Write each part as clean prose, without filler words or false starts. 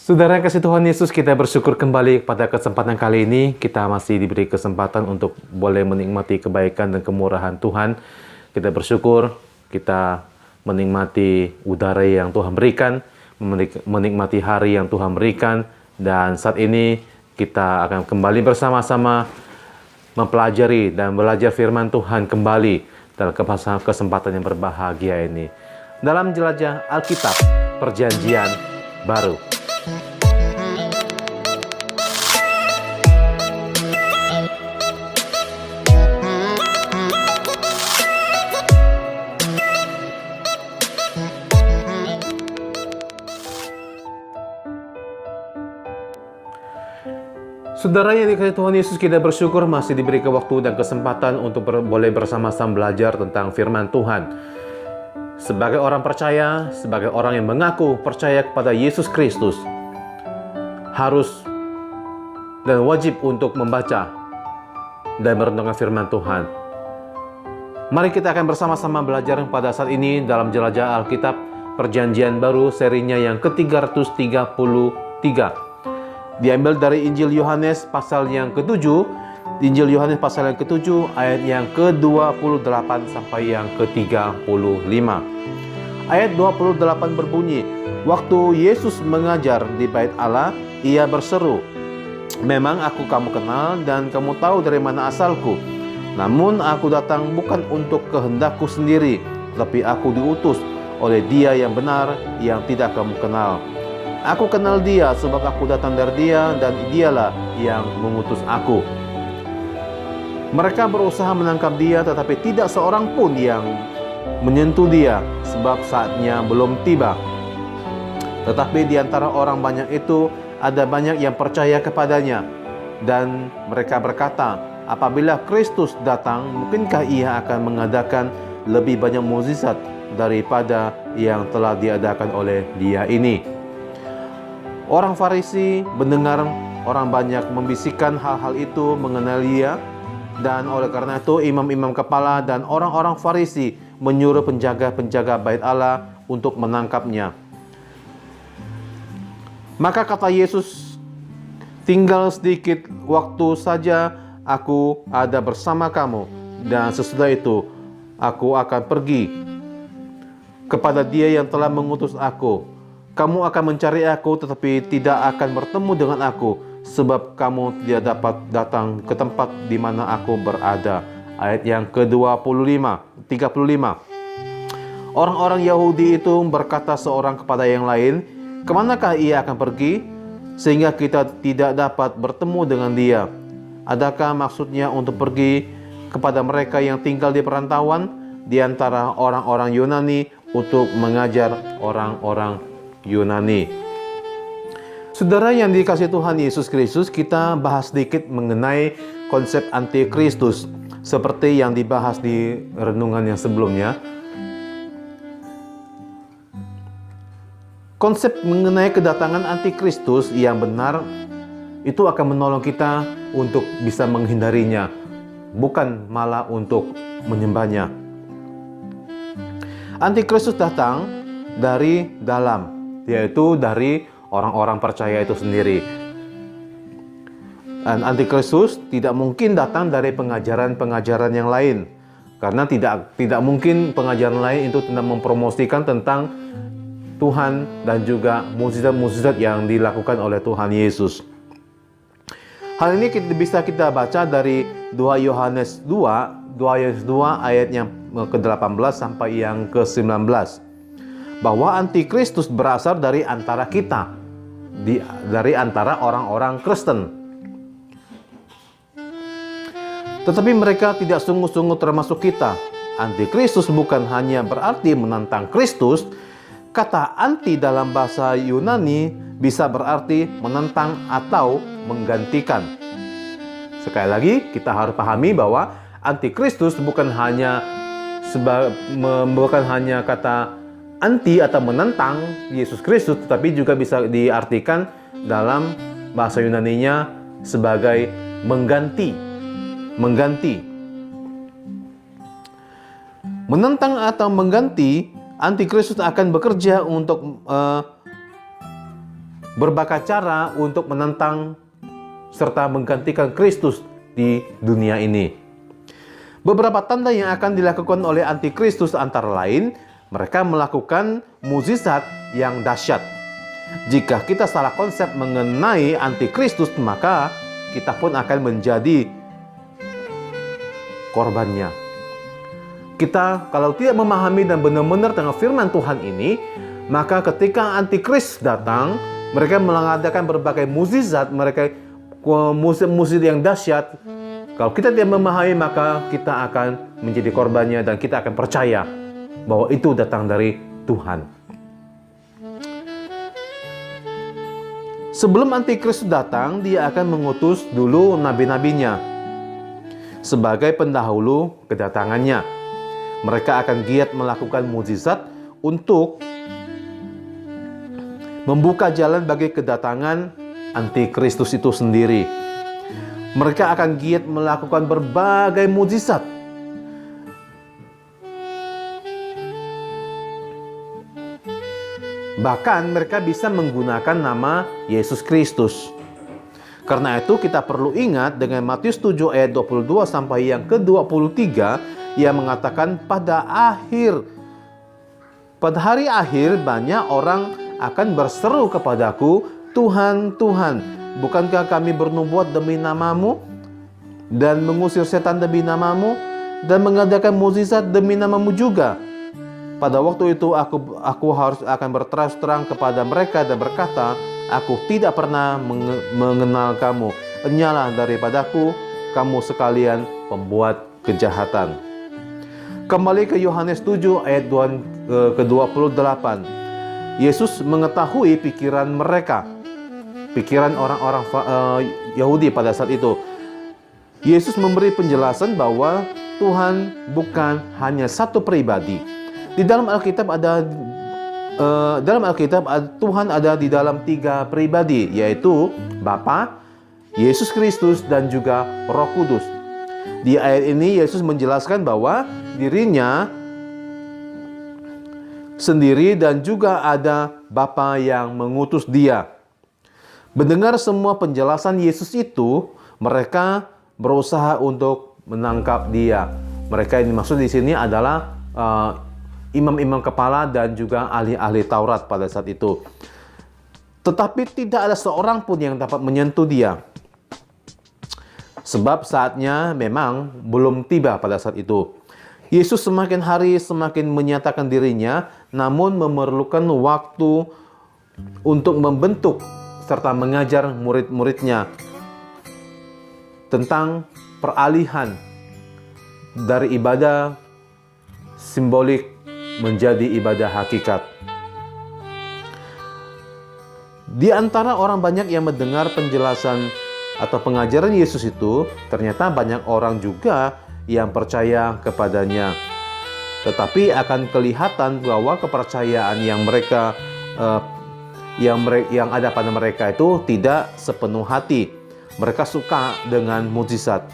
Saudara yang kasih Tuhan Yesus, kita bersyukur kembali pada kesempatan kali ini. Kita masih diberi kesempatan untuk boleh menikmati kebaikan dan kemurahan Tuhan. Kita bersyukur kita menikmati udara yang Tuhan berikan, menikmati hari yang Tuhan berikan. Dan saat ini kita akan kembali bersama-sama mempelajari dan belajar firman Tuhan kembali dalam kesempatan yang berbahagia ini. Dalam jelajah Alkitab, Perjanjian Baru. Saudara yang dikasihi Tuhan Yesus, kita bersyukur masih diberi waktu dan kesempatan untuk boleh bersama-sama belajar tentang firman Tuhan. Sebagai orang percaya, sebagai orang yang mengaku percaya kepada Yesus Kristus, harus dan wajib untuk membaca dan merenungkan firman Tuhan. Mari kita akan bersama-sama belajar pada saat ini dalam jelajah Alkitab Perjanjian Baru serinya yang ke-333. Diambil dari Injil Yohanes pasal yang ke-7, Injil Yohanes pasal yang ke-7 ayat yang ke-28 sampai yang ke-35. Ayat 28 berbunyi, "Waktu Yesus mengajar di bait Allah, ia berseru, 'Memang aku kamu kenal dan kamu tahu dari mana asalku. Namun aku datang bukan untuk kehendakku sendiri, tetapi aku diutus oleh Dia yang benar yang tidak kamu kenal. Aku kenal Dia sebab aku datang dari Dia dan Dialah yang mengutus aku.' Mereka berusaha menangkap Dia, tetapi tidak seorang pun yang menyentuh Dia, sebab saatnya belum tiba. Tetapi di antara orang banyak itu ada banyak yang percaya kepadanya, dan mereka berkata, 'Apabila Kristus datang, mungkinkah Ia akan mengadakan lebih banyak mukjizat daripada yang telah diadakan oleh Dia ini?' Orang Farisi mendengar orang banyak membisikkan hal-hal itu mengenai Dia, dan oleh karena itu imam-imam kepala dan orang-orang Farisi menyuruh penjaga-penjaga bait Allah untuk menangkapnya. Maka kata Yesus, 'Tinggal sedikit waktu saja aku ada bersama kamu, dan sesudah itu aku akan pergi kepada Dia yang telah mengutus aku. Kamu akan mencari aku, tetapi tidak akan bertemu dengan aku, sebab kamu tidak dapat datang ke tempat di mana aku berada.'" Ayat yang ke-35. Orang-orang Yahudi itu berkata seorang kepada yang lain, "Kemanakah ia akan pergi, sehingga kita tidak dapat bertemu dengan dia? Adakah maksudnya untuk pergi kepada mereka yang tinggal di perantauan di antara orang-orang Yunani untuk mengajar orang-orang Yunani?" Saudara yang dikasihi Tuhan Yesus Kristus, kita bahas sedikit mengenai konsep antikristus seperti yang dibahas di renungan yang sebelumnya. Konsep mengenai kedatangan antikristus yang benar itu akan menolong kita untuk bisa menghindarinya, bukan malah untuk menyembahnya. Antikristus datang dari dalam, yaitu dari orang-orang percaya itu sendiri. Dan antikristus tidak mungkin datang dari pengajaran-pengajaran yang lain, karena tidak mungkin pengajaran lain itu tidak mempromosikan tentang Tuhan dan juga mukjizat-mukjizat yang dilakukan oleh Tuhan Yesus. Hal ini bisa kita baca dari 2 Yohanes 2 ayat yang ke-18 sampai yang ke-19. Bahwa antikristus berasal dari antara kita, dari antara orang-orang Kristen. Tetapi mereka tidak sungguh-sungguh termasuk kita. Antikristus bukan hanya berarti menantang Kristus. Kata anti dalam bahasa Yunani bisa berarti menentang atau menggantikan. Sekali lagi, kita harus pahami bahwa antikristus bukan hanya kata anti atau menentang Yesus Kristus, tetapi juga bisa diartikan dalam bahasa Yunaninya sebagai mengganti. Menentang atau mengganti, antikristus akan bekerja untuk berbagai cara untuk menentang serta menggantikan Kristus di dunia ini. Beberapa tanda yang akan dilakukan oleh antikristus antara lain, mereka melakukan mukjizat yang dahsyat. Jika kita salah konsep mengenai antikristus, maka kita pun akan menjadi korbannya. Kita kalau tidak memahami dan benar-benar dengan firman Tuhan ini, maka ketika antikristus datang, mereka mengadakan berbagai mukjizat, mereka mukjizat yang dahsyat. Kalau kita tidak memahami, maka kita akan menjadi korbannya dan kita akan percaya bahwa itu datang dari Tuhan. Sebelum antikristus datang, dia akan mengutus dulu nabi-nabinya sebagai pendahulu kedatangannya. Mereka akan giat melakukan mukjizat untuk membuka jalan bagi kedatangan antikristus itu sendiri. Mereka akan giat melakukan berbagai mukjizat. Bahkan mereka bisa menggunakan nama Yesus Kristus. Karena itu kita perlu ingat dengan Matius 7 ayat 22 sampai yang ke-23 yang mengatakan pada hari akhir banyak orang akan berseru kepadaku, Tuhan, Tuhan, bukankah kami bernubuat demi namamu dan mengusir setan demi namamu dan mengadakan mukjizat demi namamu juga? Pada waktu itu aku harus akan berterus terang kepada mereka dan berkata, aku tidak pernah mengenal kamu. Enyalah daripadaku, kamu sekalian pembuat kejahatan. Kembali ke Yohanes 7 ayat ke-28. Yesus mengetahui pikiran mereka, pikiran orang-orang Yahudi pada saat itu. Yesus memberi penjelasan bahwa Tuhan bukan hanya satu pribadi. Di dalam Alkitab Tuhan ada di dalam 3 pribadi, yaitu Bapa, Yesus Kristus, dan juga Roh Kudus. Di ayat ini Yesus menjelaskan bahwa dirinya sendiri dan juga ada Bapa yang mengutus dia. Mendengar semua penjelasan Yesus itu, mereka berusaha untuk menangkap dia. Mereka ini maksud di sini adalah imam-imam kepala dan juga ahli-ahli Taurat pada saat itu. Tetapi tidak ada seorang pun yang dapat menyentuh dia. Sebab saatnya memang belum tiba pada saat itu. Yesus semakin hari semakin menyatakan dirinya, namun memerlukan waktu untuk membentuk serta mengajar murid-muridnya tentang peralihan dari ibadah simbolik menjadi ibadah hakikat. Di antara orang banyak yang mendengar penjelasan atau pengajaran Yesus itu, ternyata banyak orang juga yang percaya kepadanya. Tetapi akan kelihatan bahwa kepercayaan yang ada pada mereka itu tidak sepenuh hati. Mereka suka dengan mukjizat,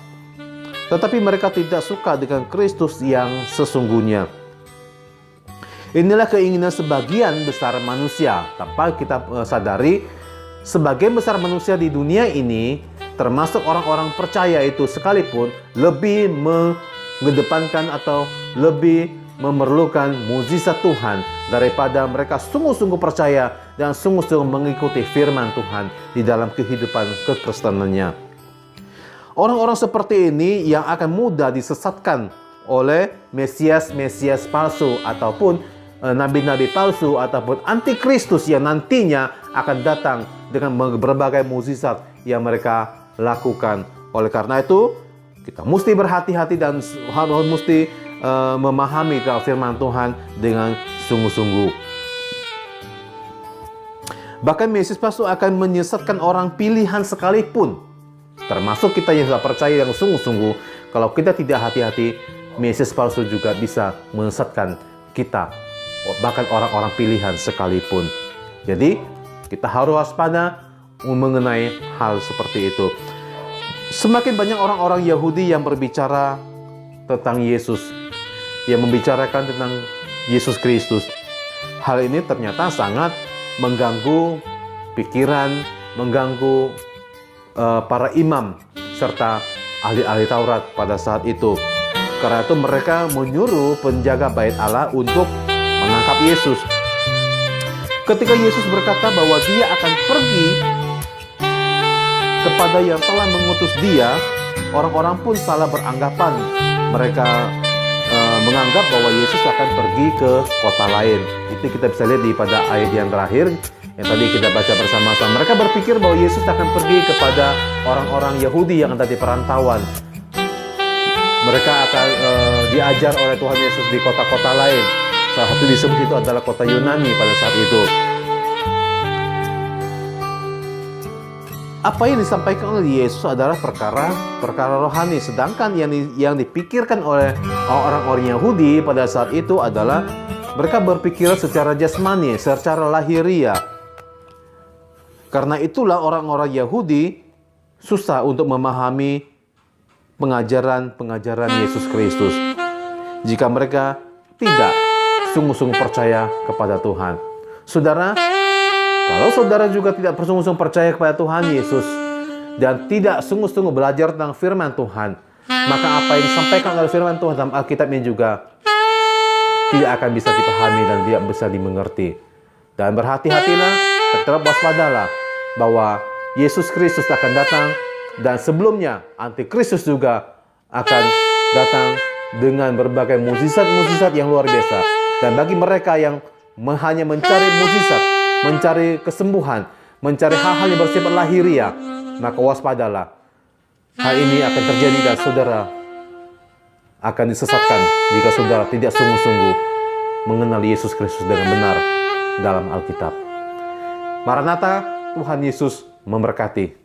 tetapi mereka tidak suka dengan Kristus yang sesungguhnya. Inilah keinginan sebagian besar manusia. Tanpa kita sadari, sebagian besar manusia di dunia ini, termasuk orang-orang percaya itu sekalipun, lebih mengedepankan atau lebih memerlukan mukjizat Tuhan daripada mereka sungguh-sungguh percaya dan sungguh-sungguh mengikuti firman Tuhan di dalam kehidupan kekristenannya. Orang-orang seperti ini yang akan mudah disesatkan oleh Mesias-Mesias palsu ataupun nabi-nabi palsu ataupun antikristus yang nantinya akan datang dengan berbagai mukjizat yang mereka lakukan. Oleh karena itu, kita mesti berhati-hati dan harus mesti memahami firman Tuhan dengan sungguh-sungguh. Bahkan Mesias palsu akan menyesatkan orang pilihan sekalipun, termasuk kita yang sudah percaya yang sungguh-sungguh. Kalau kita tidak hati-hati, Mesias palsu juga bisa menyesatkan kita, bahkan orang-orang pilihan sekalipun. Jadi kita harus waspada mengenai hal seperti itu. Semakin banyak orang-orang Yahudi yang berbicara tentang Yesus, yang membicarakan tentang Yesus Kristus. Hal ini ternyata sangat mengganggu pikiran, mengganggu para imam serta ahli-ahli Taurat pada saat itu. Karena itu mereka menyuruh penjaga bait Allah untuk menangkap Yesus. Ketika Yesus berkata bahwa dia akan pergi kepada yang telah mengutus dia, orang-orang pun salah beranggapan. Mereka menganggap bahwa Yesus akan pergi ke kota lain. Itu kita bisa lihat pada ayat yang terakhir yang tadi kita baca bersama-sama. Mereka berpikir bahwa Yesus akan pergi kepada orang-orang Yahudi yang ada di perantauan. Mereka akan diajar oleh Tuhan Yesus di kota-kota lain. Salah satu disebut itu adalah kota Yunani pada saat itu. Apa yang disampaikan oleh Yesus adalah perkara rohani, sedangkan yang dipikirkan oleh orang-orang Yahudi pada saat itu adalah mereka berpikir secara jasmani, secara lahiria. Karena itulah orang-orang Yahudi susah untuk memahami pengajaran Yesus Kristus jika mereka tidak sungguh-sungguh percaya kepada Tuhan. Saudara, kalau saudara juga tidak sungguh-sungguh percaya kepada Tuhan Yesus dan tidak sungguh-sungguh belajar tentang firman Tuhan, maka apa yang disampaikan oleh firman Tuhan dalam Alkitab ini juga tidak akan bisa dipahami dan tidak bisa dimengerti. Dan berhati-hatilah, tetap waspadalah bahwa Yesus Kristus akan datang, dan sebelumnya Antikristus juga akan datang dengan berbagai mukjizat-mukjizat yang luar biasa. Dan bagi mereka yang hanya mencari mukjizat, mencari kesembuhan, mencari hal-hal yang bersifat lahiriah, maka waspadalah. Hal ini akan terjadi dan saudara akan disesatkan jika saudara tidak sungguh-sungguh mengenal Yesus Kristus dengan benar dalam Alkitab. Maranatha, Tuhan Yesus memberkati.